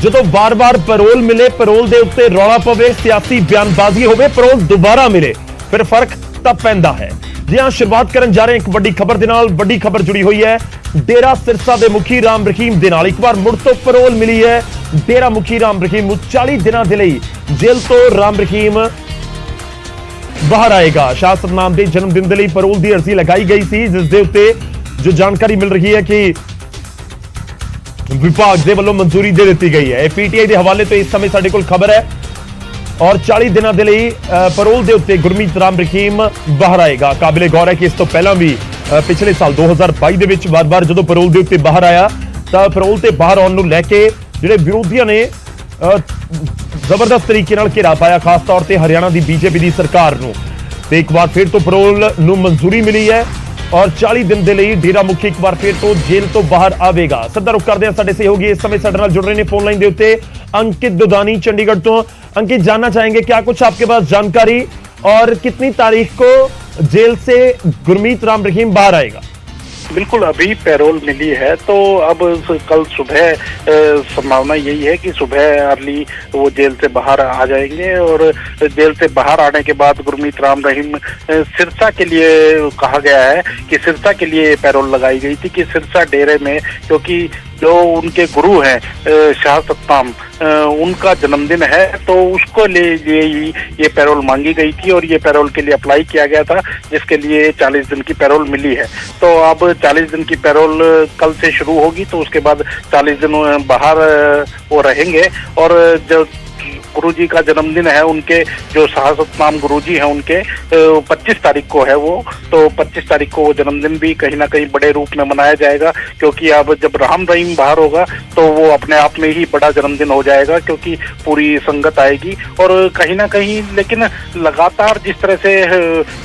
ਜਦੋਂ ਬਾਰ-ਬਾਰ ਪੈਰੋਲ ਮਿਲੇ, ਪੈਰੋਲ ਦੇ ਉੱਤੇ ਰੌਲਾ ਪਵੇ, ਸਿਆਸੀ ਬਿਆਨਬਾਜ਼ੀ ਹੋਵੇ, ਪੈਰੋਲ ਦੁਬਾਰਾ ਮਿਲੇ, ਫਿਰ ਫਰਕ ਤਾਂ ਪੈਂਦਾ ਹੈ। जी हां, शुरुआत करन जा रहे हैं एक बड़ी खबर दे नाल। बड़ी खबर जुड़ी हुई है डेरा सिरसा दे मुखी राम रहीम दे नाल। एक बार मुड़ तो पैरोल मिली है डेरा मुखी राम रहीम नूं 40 दिनां दे लई जेल तो राम रहीम बाहर आएगा। शाह सतनाम के जन्मदिन के लिए पैरोल की अर्जी लगाई गई थी, जिस दे उत्ते जो जानकारी मिल रही है कि विभाग के वालों मंजूरी दे दी गई है। पीटीआई के हवाले तो इस समय साडे कोल खबर है और 40 दिनों के लिए पैरोल के उत्ते गुरमीत राम रहीम बाहर आएगा। काबिले गौर है कि इस तो पहला भी पिछले साल 2022 के विच बार-बार जो पैरोल के उत्ते बाहर आया तो पैरोल से बाहर आने को लैके जिहड़े विरोधियों ने जबरदस्त तरीके नाल घेरा पाया, खास तौर पर हरियाणा की बीजेपी की सरकार नूं। ते एक बार फिर तो पैरोल नूं मंजूरी मिली है और 40 दिन के लिए डेरा मुखी एक बार फिर तो जेल तो बाहर आवेगा। सीधा रुख करते हैं, साडे सहयोगी इस समय साडे नाल जुड़ रहे हैं फोन लाइन के उत्ते अंकित दुदानी चंडीगढ़ तो। अंकित, जानना चाहेंगे क्या कुछ आपके पास जानकारी और कितनी तारीख को जेल से गुरमीत राम रहीम बाहर आएगा? बिल्कुल, अभी पैरोल मिली है तो अब कल सुबह संभावना यही है कि सुबह अर्ली वो जेल से बाहर आ जाएंगे और जेल से बाहर आने के बाद गुरमीत राम रहीम सिरसा के लिए कहा गया है कि सिरसा के लिए पैरोल लगाई गई थी कि सिरसा डेरे में, क्योंकि जो उनके गुरु हैं शाह सतनाम, उनका जन्मदिन है तो उसको लिए ही ये पैरोल मांगी गई थी और ये पैरोल के लिए अप्लाई किया गया था, जिसके लिए 40 दिन की पैरोल मिली है। तो अब 40 दिन की पैरोल कल से शुरू होगी तो उसके बाद 40 दिन बाहर वो रहेंगे। और जो गुरुजी का जन्मदिन है, उनके जो शाह सतनाम गुरुजी हैं उनके 25 तारीख को है वो, तो 25 तारीख को वो जन्मदिन भी कहीं ना कहीं बड़े रूप में मनाया जाएगा, क्योंकि अब जब राम रहीम बाहर होगा तो वो अपने आप में ही बड़ा जन्मदिन हो जाएगा, क्योंकि पूरी संगत आएगी। और कहीं ना कहीं लेकिन लगातार जिस तरह से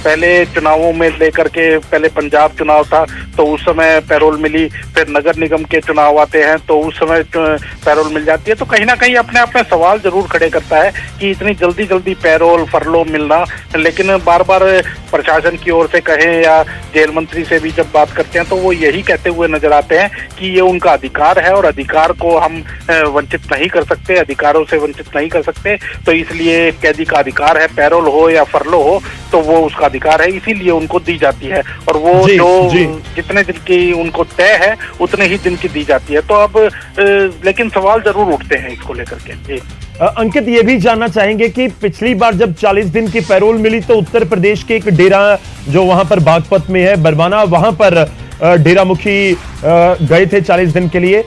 पहले चुनावों में लेकर के, पहले पंजाब चुनाव था तो उस समय पैरोल मिली, फिर नगर निगम के चुनाव आते हैं तो उस समय पैरोल मिल जाती है, तो कहीं ना कहीं अपने आप में सवाल जरूर खड़े करता है कि इतनी जल्दी जल्दी पैरोल फरलो मिलना। लेकिन बार बार प्रशासन की ओर से कहें या जेल मंत्री से भी जब बात करते हैं तो वो यही कहते हुए नजर आते हैं कि ये उनका अधिकार है और अधिकार को हम वंचित नहीं कर सकते, अधिकारों से वंचित नहीं कर सकते। तो इसलिए कैदी का अधिकार है, पैरोल हो या फरलो हो तो वो उसका अधिकार है, इसीलिए उनको दी जाती है और वो जितने दिन की उनको तय है उतने ही दिन की दी जाती है। तो अब लेकिन सवाल जरूर उठते हैं इसको लेकर के। अंकित, ये भी जानना चाहेंगे कि पिछली बार जब 40 दिन की पैरोल मिली तो उत्तर प्रदेश के एक डेरा जो वहां पर बागपत में है, बरवाना, वहां पर डेरा मुखी गए थे 40 दिन के लिए।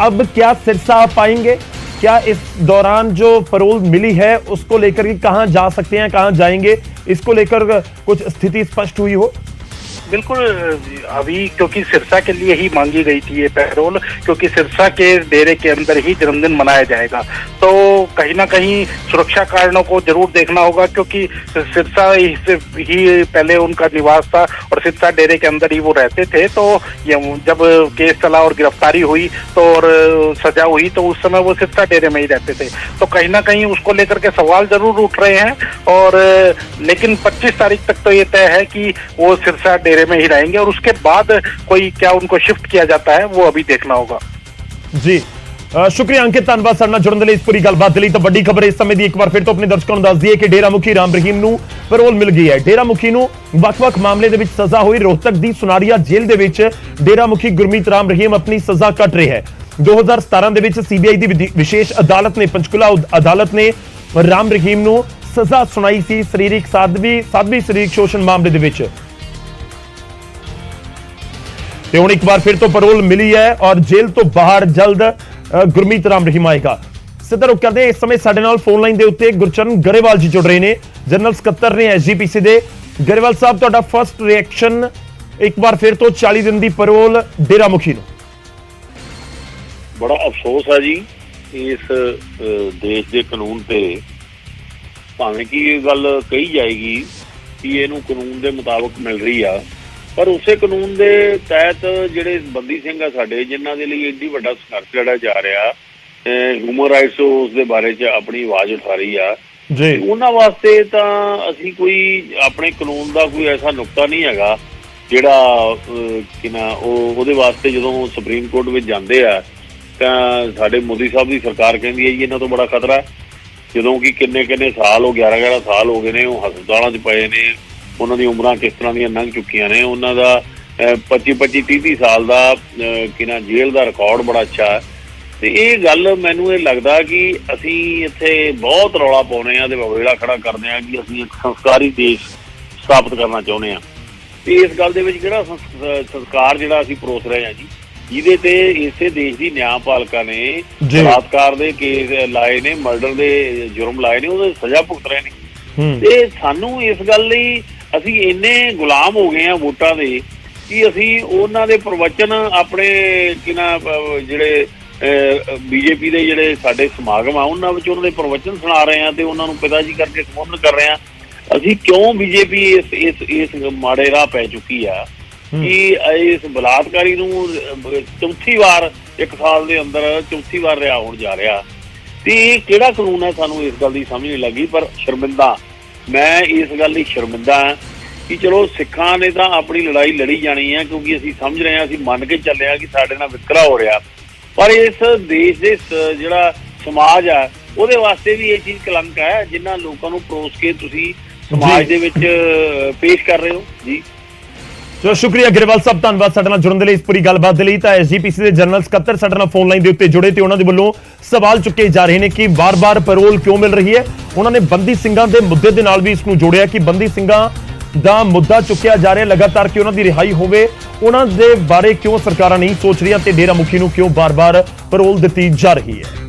अब क्या सिरसा आ पाएंगे? क्या इस दौरान जो पैरोल मिली है उसको लेकर के कहां जा सकते हैं, कहां जाएंगे, इसको लेकर कुछ स्थिति स्पष्ट हुई हो? बिल्कुल, अभी क्योंकि सिरसा के लिए ही मांगी गई थी ये पैरोल, क्योंकि सिरसा के डेरे के अंदर ही जन्मदिन मनाया जाएगा, तो कहीं ना कहीं सुरक्षा कारणों को जरूर देखना होगा, क्योंकि सिरसा ही पहले उनका निवास था और सिरसा डेरे के अंदर ही वो रहते थे। तो जब केस चला और गिरफ्तारी हुई तो और सजा हुई तो उस समय वो सिरसा डेरे में ही रहते थे, तो कहीं ना कहीं उसको लेकर के सवाल जरूर उठ रहे हैं। और लेकिन 25 तारीख तक तो ये तय है कि वो सिरसा डेरे में ही रहेंगे और उसके बाद कोई क्या उनको शिफ्ट किया जाता है वो अभी देखना होगा। जी, शुक्रिया अंकित, धन्यवाद साडे नाल जुड़न दे लई, इस पूरी गलबात दे लई। तो बड़ी खबर इस समय दी एक बार फिर तो अपने दर्शकों को दस दईए कि डेरा मुखी राम रहीम नूं पैरोल मिल गई है। डेरा मुखी नूं वख-वख मामले दे विच सजा हुई। रोहतक दी सुनारिया जेल दे विच डेरा मुखी गुरमीत राम रहीम अपनी सजा कट रहे है। 2017 दे विच सीबीआई दी विशेष अदालत ने, पंचकुला अदालत ने राम रहीम नूं सजा सुनाई सी सरीरक साधवी सरीरक शोषण मामले दे विच। ते हुण एक बार फिर तो पैरोल मिली है और जेल तो बाहर जल्द गुरमीत राम रहीम आएगा। सीधा रुख करते हैं, इस समय साडे नाल फोन लाइन दे उत्ते गुरचरण गरेवाल जी जुड़ रहे हैं, जनरल सकत्तर ने एसजीपीसी दे। गरेवाल साहब, तुहाडा फर्स्ट रिएक्शन एक बार फिर तो 40 दिन की पैरोल डेरा मुखी नूं? बड़ा अफसोस है जी इस देश के कानून पे, भावें कि ये गल कही जाएगी कि इहनूं कानून के मुताबिक मिल रही आ, पर उसे कानून के तहत जिहड़े बंदी सिंह आ साडे, जिन्हां दे लई एड्डी वड्डा संघर्ष लड़ा जा रहा, ह्यूमन राइट्स उस दे बारे च अपनी आवाज़ उठा रही आ, उन्हां वास्ते तां असीं कोई अपने कानून का कोई ऐसा नुकता नहीं हैगा जिहड़ा कि ना उहदे वास्ते जदों सुप्रीम कोर्ट विच जांदे आ ਤਾਂ ਸਾਡੇ ਮੋਦੀ ਸਾਹਿਬ ਦੀ ਸਰਕਾਰ ਕਹਿੰਦੀ ਹੈ ਜੀ ਇਹਨਾਂ ਤੋਂ ਬੜਾ ਖਤਰਾ ਹੈ, ਜਦੋਂ ਕਿ ਕਿੰਨੇ ਸਾਲ ਹੋ 11 ਸਾਲ ਹੋ ਗਏ ਨੇ ਉਹ ਹਸਪਤਾਲਾਂ 'ਚ ਪਏ ਨੇ, ਉਹਨਾਂ ਦੀ ਉਮਰਾਂ ਕਿਸ ਤਰ੍ਹਾਂ ਦੀਆਂ ਲੰਘ ਚੁੱਕੀਆਂ ਨੇ, ਉਹਨਾਂ ਦਾ 25 30 ਸਾਲ ਦਾ ਕਿਨਾ ਜੇਲ੍ਹ ਦਾ ਰਿਕਾਰਡ ਬੜਾ ਅੱਛਾ ਹੈ। ਤੇ ਇਹ ਗੱਲ ਮੈਨੂੰ ਇਹ ਲੱਗਦਾ ਕਿ ਅਸੀਂ ਇੱਥੇ ਬਹੁਤ ਰੌਲਾ ਪਾਉਂਦੇ ਹਾਂ ਤੇ ਵੇਲਾ ਖੜਾ ਕਰਦੇ ਹਾਂ ਕਿ ਅਸੀਂ ਇੱਕ ਸੰਸਕਾਰੀ ਦੇਸ਼ ਸਥਾਪਿਤ ਕਰਨਾ ਚਾਹੁੰਦੇ ਹਾਂ, ਤੇ ਇਸ ਗੱਲ ਦੇ ਵਿੱਚ ਕਿਹੜਾ ਸੰਸਕਾਰ ਜਿਹੜਾ ਅਸੀਂ ਪਰੋਸ ਰਹੇ ਹਾਂ ਜੀ, ਜਿਹਦੇ ਤੇ ਇਸੇ ਦੇਸ਼ ਦੀ ਨਿਆਂਪਾਲਿਕਾ ਨੇ ਬਲਾਤਕਾਰ ਦੇ ਕੇਸ ਲਾਏ ਨੇ, ਮਰਡਰ ਦੇ ਜੁਰਮ ਲਾਏ ਨੇ, ਉਹਦੇ ਸਜ਼ਾ ਭੁਗਤ ਰਹੇ ਨੇ। ਤੇ ਸਾਨੂੰ ਇਸ ਗੱਲ ਲਈ ਅਸੀਂ ਇੰਨੇ ਗੁਲਾਮ ਹੋ ਗਏ ਹਾਂ ਵੋਟਾਂ ਦੇ ਕਿ ਅਸੀਂ ਉਹਨਾਂ ਦੇ ਪ੍ਰਵਚਨ ਆਪਣੇ ਜਿਹੜੇ ਬੀਜੇਪੀ ਦੇ ਜਿਹੜੇ ਸਾਡੇ ਸਮਾਗਮ ਆ ਉਹਨਾਂ ਵਿੱਚ ਉਹਨਾਂ ਦੇ ਪ੍ਰਵਚਨ ਸੁਣਾ ਰਹੇ ਹਾਂ ਤੇ ਉਹਨਾਂ ਨੂੰ ਪਿਤਾ ਜੀ ਕਰਕੇ ਸੰਬੋਧਨ ਕਰ ਰਹੇ ਹਾਂ। ਅਸੀਂ ਕਿਉਂ ਬੀਜੇਪੀ ਇਸ ਮਾੜੇ ਰਾਹ ਪੈ ਚੁੱਕੀ ਆ ਕਿ ਇਸ ਬਲਾਤਕਾਰੀ ਨੂੰ ਚੌਥੀ ਵਾਰ 1 ਸਾਲ ਦੇ ਅੰਦਰ ਚੌਥੀ ਵਾਰ ਰਿਹਾ ਹੋਣ ਜਾ ਰਿਹਾ, ਤੇ ਇਹ ਕਿਹੜਾ ਕਾਨੂੰਨ ਹੈ ਸਾਨੂੰ ਇਸ ਗੱਲ ਦੀ ਸਮਝ ਨਹੀਂ ਲੱਗੀ। ਪਰ ਸ਼ਰਮਿੰਦਾ, ਮੈਂ ਇਸ ਗੱਲ ਲਈ ਸ਼ਰਮਿੰਦਾ ਹਾਂ ਕਿ ਚਲੋ ਸਿੱਖਾਂ ਨੇ ਤਾਂ ਆਪਣੀ ਲੜਾਈ ਲੜੀ ਜਾਣੀ ਹੈ, ਕਿਉਂਕਿ ਅਸੀਂ ਸਮਝ ਰਹੇ ਹਾਂ, ਅਸੀਂ ਮੰਨ ਕੇ ਚੱਲੇ ਹਾਂ ਕਿ ਸਾਡੇ ਨਾਲ ਵਿਤਕਰਾ ਹੋ ਰਿਹਾ, ਪਰ ਇਸ ਦੇਸ਼ ਦੇ ਜਿਹੜਾ ਸਮਾਜ ਆ ਉਹਦੇ ਵਾਸਤੇ ਵੀ ਇਹ ਚੀਜ਼ ਕਲੰਕ ਹੈ ਜਿਨ੍ਹਾਂ ਲੋਕਾਂ ਨੂੰ ਪਰੋਸ ਕੇ ਤੁਸੀਂ ਸਮਾਜ ਦੇ ਵਿੱਚ ਪੇਸ਼ ਕਰ ਰਹੇ ਹੋ ਜੀ। ਚਲੋ ਸ਼ੁਕਰੀਆ ਗਰੇਵਾਲ ਸਾਹਿਬ, ਧੰਨਵਾਦ ਸਾਡੇ ਨਾਲ ਜੁੜਨ ਦੇ ਲਈ, ਇਸ ਪੂਰੀ ਗੱਲਬਾਤ ਦੇ ਲਈ। ਤਾਂ ਐਸਜੀਪੀਸੀ ਦੇ ਜਨਰਲ ਸਕੱਤਰ ਸਾਡੇ ਨਾਲ ਫੋਨ ਲਾਈਨ ਦੇ ਉੱਤੇ ਜੁੜੇ ਤੇ ਉਹਨਾਂ ਦੇ ਵੱਲੋਂ ਸਵਾਲ ਚੁੱਕੇ ਜਾ ਰਹੇ ਨੇ ਕਿ ਵਾਰ-ਵਾਰ ਪੈਰੋਲ ਕਿਉਂ ਮਿਲ ਰਹੀ ਹੈ। ਉਹਨਾਂ ਨੇ ਬੰਦੀ ਸਿੰਘਾਂ ਦੇ ਮੁੱਦੇ ਦੇ ਨਾਲ ਵੀ ਇਸ ਨੂੰ ਜੋੜਿਆ ਕਿ ਬੰਦੀ ਸਿੰਘਾਂ ਦਾ ਮੁੱਦਾ ਚੁੱਕਿਆ ਜਾ ਰਿਹਾ ਲਗਾਤਾਰ ਕਿ ਉਹਨਾਂ ਦੀ ਰਿਹਾਈ ਹੋਵੇ, ਉਹਨਾਂ ਦੇ ਬਾਰੇ ਕਿਉਂ ਸਰਕਾਰਾਂ ਨਹੀਂ ਸੋਚ ਰਹੀਆਂ ਤੇ ਡੇਰਾ ਮੁਖੀ ਨੂੰ ਕਿਉਂ ਬਾਰ-ਬਾਰ ਪੈਰੋਲ ਦਿੱਤੀ ਜਾ ਰਹੀ ਹੈ।